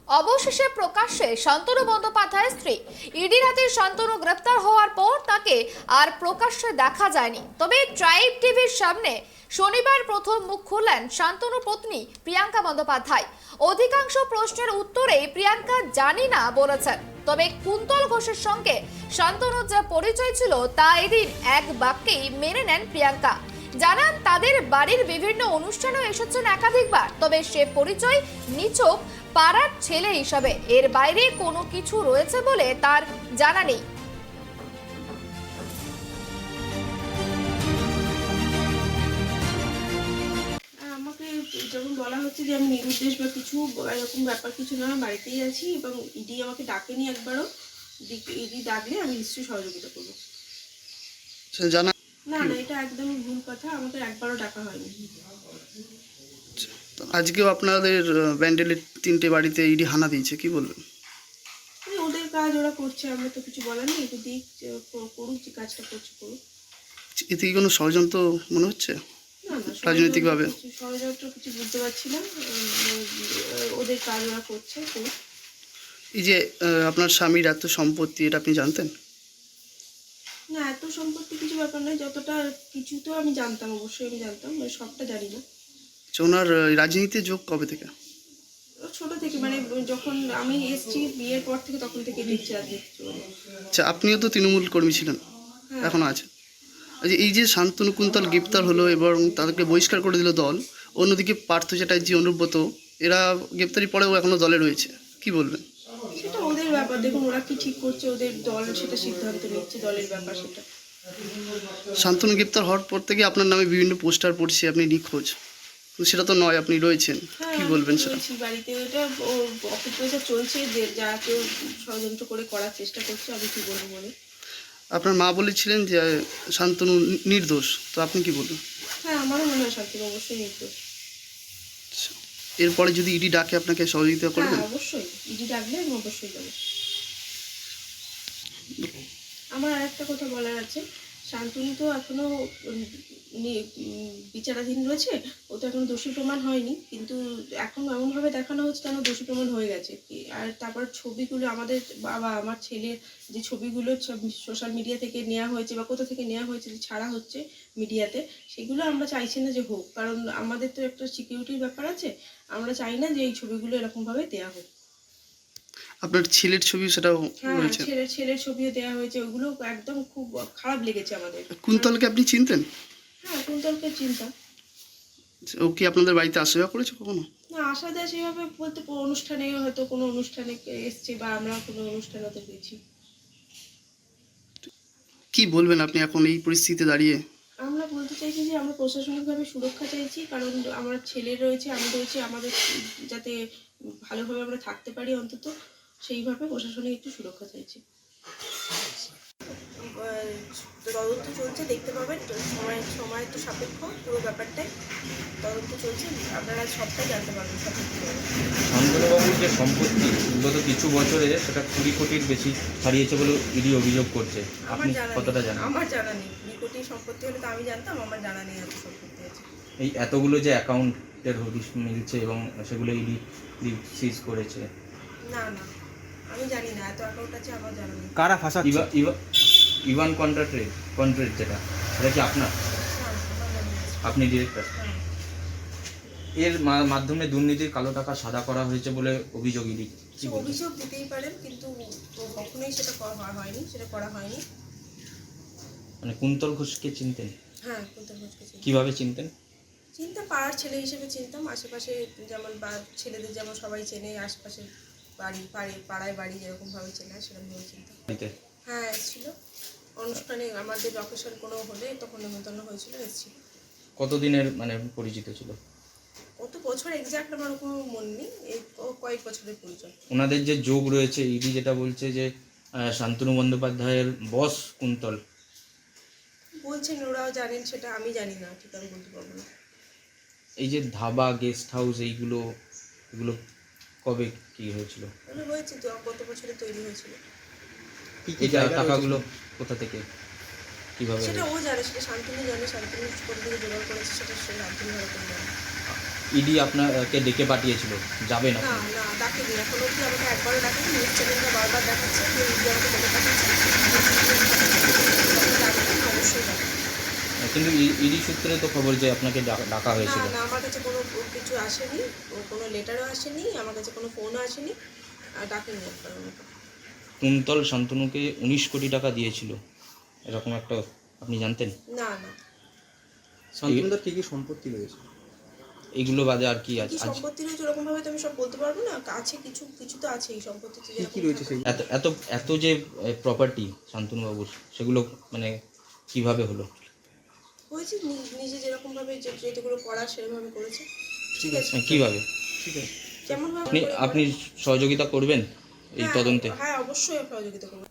অবশেষে প্রকাশ্যে শান্তনু বন্দ্যোপাধ্যায়ের স্ত্রী। ইডির হাতে শান্তনু গ্রেপ্তার হওয়ার পর তাকে আর প্রকাশ্যে দেখা যায়নি। তবে ট্রাইব টিভির সামনে শনিবার প্রথম মুখ খুললেন শান্তনু পত্নী প্রিয়াঙ্কা বন্দ্যোপাধ্যায়। অধিকাংশ প্রশ্নের উত্তরে প্রিয়াঙ্কা জানি না বলেছেন। তবে কুন্তল ঘোষের সঙ্গে শান্তনুর যা পরিচয় ছিল তা এদিন এক বাক্যেই মেনে নেন প্রিয়াঙ্কা। জানান তাদের বাড়ির বিভিন্ন অনুষ্ঠানেও এসেছেন একাধিকবার, তবে সে পরিচয় নিছক পাড়ার ছেলে হিসাবে, এর বাইরে কোনো কিছু রয়েছে বলে তার জানা নেই। আমাকে যখন বলা হচ্ছে যে আমি নিরুদ্দেশ বা কিছু এরকম ব্যাপার কিছু না, বাড়িতেই আছি এবং ইডি আমাকে ডাকেনি একবারও। ইডি ডাকলে আমি নিশ্চয়ই সহযোগিতা করবো। জানা না না, এটা একদমই ভুল কথা, আমাকে একবারও ডাকা হয়নি। আজকেও আপনাদের ব্যান্ডেলের 3টে বাড়িতে ইডি হানা দিয়েছে, কি বলবেন? ওদের কাজ ওরা করছে, আমরা তো কিছু বলার নেই। একটু দিক করুক, যে কাজটা করছে করুক। এতে কি কোনো ষড়যন্ত্র মনে হচ্ছে না না, রাজনৈতিকভাবে? ষড়যন্ত্র কিছু বুঝতে পারছি না। ওদের কাজ ওরা করছে করুক। এই যে আপনার স্বামীর এত সম্পত্তি, এটা আপনি জানতেন? না, এত সম্পত্তি কিছু ব্যাপার নয়, যতটা কিছু তো আমি জানতাম, অবশ্যই আমি জানতাম, সবটা জানি না। ওনার রাজনীতিতে যোগ কবে থেকে? ছোট থেকে, মানে যখন আমি এসেছি বিয়ের পর থেকে, তখন থেকে দেখছি রাজনীতি চলে। আচ্ছা, আপনিও তো তৃণমূল কর্মী ছিলেন, এখনো আছে। আচ্ছা, এই যে শান্তনু কুন্তল গ্রেপ্তার হলো এবং তাদেরকে বহিষ্কার করে দিল দল, অন্যদিকে পার্থ চ্যাটার্জি, অনুব্রত, এরা গ্রেপ্তারি পরেও এখনো দলে রয়েছে, কি বলবেন? সেটা ওদের ব্যাপার, দেখুন ওরা কি ঠিক করছে, ওদের দল সেটা সিদ্ধান্ত নিচ্ছে, দলের ব্যাপার সেটা। শান্তনু গ্রেপ্তার হওয়ার পর থেকে আপনার নামে বিভিন্ন পোস্টার পড়ছে, আপনি নিখোঁজ, সেটা তো নয়, আপনি রয়েছেন, কি বলবেন সেটা? বাড়িতে ওটা অপপ্রচার চলছে, যে যা কেউ ষড়যন্ত্র করে করার চেষ্টা করছে, আমি কি বলবো বলে। আপনার মা বলেছিলেন যে শান্তনু নির্দোষ, তো আপনি কি বলবেন? হ্যাঁ, আমারও মনে হয় শান্তনু অবশ্যই নির্দোষ। এরপরে যদি ইডি ডাকে আপনাকে সহযোগিতা করবেন? হ্যাঁ, অবশ্যই ইডি ডাকলে আমি অবশ্যই যাবো। আমার আর একটা কথা বলার আছে, শান্তনু তো এখনো বিচারাধীন রয়েছে, ও তো এখনো দোষী প্রমাণ হয়নি, কিন্তু এখন এমনভাবে দেখানো হচ্ছে যেন দোষী প্রমাণ হয়ে গেছে। আর তারপর ছবিগুলো আমাদের বাবা আমার ছেলের যে ছবিগুলো সোশ্যাল মিডিয়া থেকে নেওয়া হয়েছে বা কোথা থেকে নেওয়া হয়েছে, যে ছাড়া হচ্ছে মিডিয়াতে, সেগুলো আমরা চাইছি না যে হোক, কারণ আমাদের তো একটা সিকিউরিটির ব্যাপার আছে। আমরা চাই না যে এই ছবিগুলো এরকমভাবে দেওয়া হোক। আপনার ছেলের ছবি সেটাও রয়েছে? ছেলের ছবিও দেওয়া হয়েছে, ওগুলো একদম খুব খারাপ লেগেছে আমাদের। কুন্তলকে আপনি চিনতেন? হ্যাঁ, কুন্তলকে চিন্তা। ও কি আপনাদের বাড়িতে আসা যাওয়া করেছে কখনো? না, আসা যায় সেভাবে বলতে, অনুষ্ঠানে হয়তো কোনো অনুষ্ঠানে এসছে বা আমরা কোনো অনুষ্ঠানে হয়তো গেছি। কি বলবেন আপনি এখন এই পরিস্থিতিতে দাঁড়িয়ে? আমরা বলতে চাইছি যে আমরা প্রশাসনিকভাবে সুরক্ষা চাইছি, কারণ আমার ছেলে রয়েছে, আমি রয়েছি, আমাদের যাতে ভালোভাবে আমরা থাকতে পারি, অন্তত সেইভাবে প্রশাসনিক একটু সুরক্ষা চাইছি। তদন্ত চলছে, দেখতে পাবেন, সময় তো সাপেক্ষ পুরো ব্যাপারটাই। তদন্ত চলছে, আপনারা সবটাই জানতে পারবেন সঠিকভাবে। শান্তনুবাবুর যে সম্পত্তি গত কিছু বছরে সেটা 20 কোটির বেশি হারিয়েছে বলে ইডি অভিযোগ করছে, আপনি কতটা জানেন? আমার জানা নেই। 20 কোটি সম্পত্তি হলে তো আমি জানতাম, আমার জানা নেই এত সম্পত্তি আছে। এই এতগুলো যে অ্যাকাউন্টের হদিশ মিলছে এবং সেগুলো ইডি সিজ করেছে, না না, আমি জানি না, এত অ্যাকাউন্ট আছে আমার জানা নেই। কারা ফাঁসাচ্ছে? ইভান কন্ট্রাক্ট যেটা, সেটা কি আপনার? আপনি ডিরেক্টর? এর মাধ্যমে দুর্নীতির কালো টাকা সাদা করা হয়েছে বলে অভিযোগ ইডি। অভিযোগ দিতেই পারেন, কিন্তু কখনোই সেটা হয়নি, সেটা করা হয়নি। মানে কুন্তল ঘোষকে চিনতেন? হ্যাঁ, কুন্তল ঘোষকে চিনতাম। কিভাবে চিনতেন? চিনতাম, পাড়ার ছেলে হিসেবে চিনতাম। আশেপাশে যেমন ছেলেদের যেমন সবাই চেনে, আশেপাশে পাড়ায় বাড়ি যেরকমভাবে চেনে সেরকমভাবে চিনতাম। হ্যাঁ, এসেছিল অনুষ্ঠানে, আমাদের অকেশন কোনো হলে তখন নেমন্তন্ন হয়েছিল, এসেছিল। কতদিনের মানে পরিচিত ছিল? কত বছর এক্সাক্ট আমার কোনো মনে নেই, এই কয়েক বছরের পরিচয়। ওনাদের যে যোগ রয়েছে, ইডি যেটা বলছে যে শান্তনু বন্দ্যোপাধ্যায়ের বস কুন্তল, বলছেন, ওরাও জানেন, সেটা আমি জানি না, ঠিক আমি বলতে পারবো না। এই যে ধাবা, গেস্ট হাউস, এগুলো কবে কি হয়েছিল? ওগুলো হয়েছে তো, গত বছরে তৈরি হয়েছিল। এই টাকাগুলো কোথা থেকে, কিভাবে? সেটা ও জানে, সেটা শান্তনু জানে, শান্তনু কোথা থেকে জোগাড় করেছে সেটা সে শান্তনু ভালো করে জানে। ইডি আপনাকে ডেকে পাঠিয়েছিল, যাবেন না আপনি? না ডাকেনি, এখন অব্দি আমাকে একবারও ডাকেনি। নিউজ চ্যানেলটা বারবার দেখাচ্ছে যে ইডি আমাকে বলে পাঠিয়েছে, ডাকেনি, অবশ্যই ডাকে। কিন্তু ইডি সূত্রে তো খবর যে আপনাকে ডাকা না হয়েছিল। না, আমার কাছে কোনো কিছু আসেনি, কোনো লেটারও আসেনি, আমার কাছে কোনো ফোনও আসেনি, আর ডাকেনি একবার আমাকে। কুন্তল শান্তনুকে 19 কোটি টাকা দিয়েছিল, এরকম একটা আপনি জানতেন? না না, শান্তনুদার কি কি সম্পত্তি রয়েছে? এইগুলো বাদে আর কি কি আছে? সম্পত্তি রয়েছে ওরকম ভাবে তো আমি সব বলতে পারবো না, আছে কিছু কিছু তো আছে এই সম্পত্তিতে। কি কি রয়েছে সেই? এত এত এত যে প্রপার্টি শান্তনুবাবুর, সেগুলো মানে কিভাবে হলো? হয়েছে নিজে যেরকম ভাবে যেগুলো করার সেরকম করেছে। ঠিক আছে, কিভাবে? ঠিক আছে। যেমন ভাবে আপনি আপনি সহযোগিতা করবেন এই তদন্তে? হ্যাঁ অবশ্যই সহযোগিতা করবো।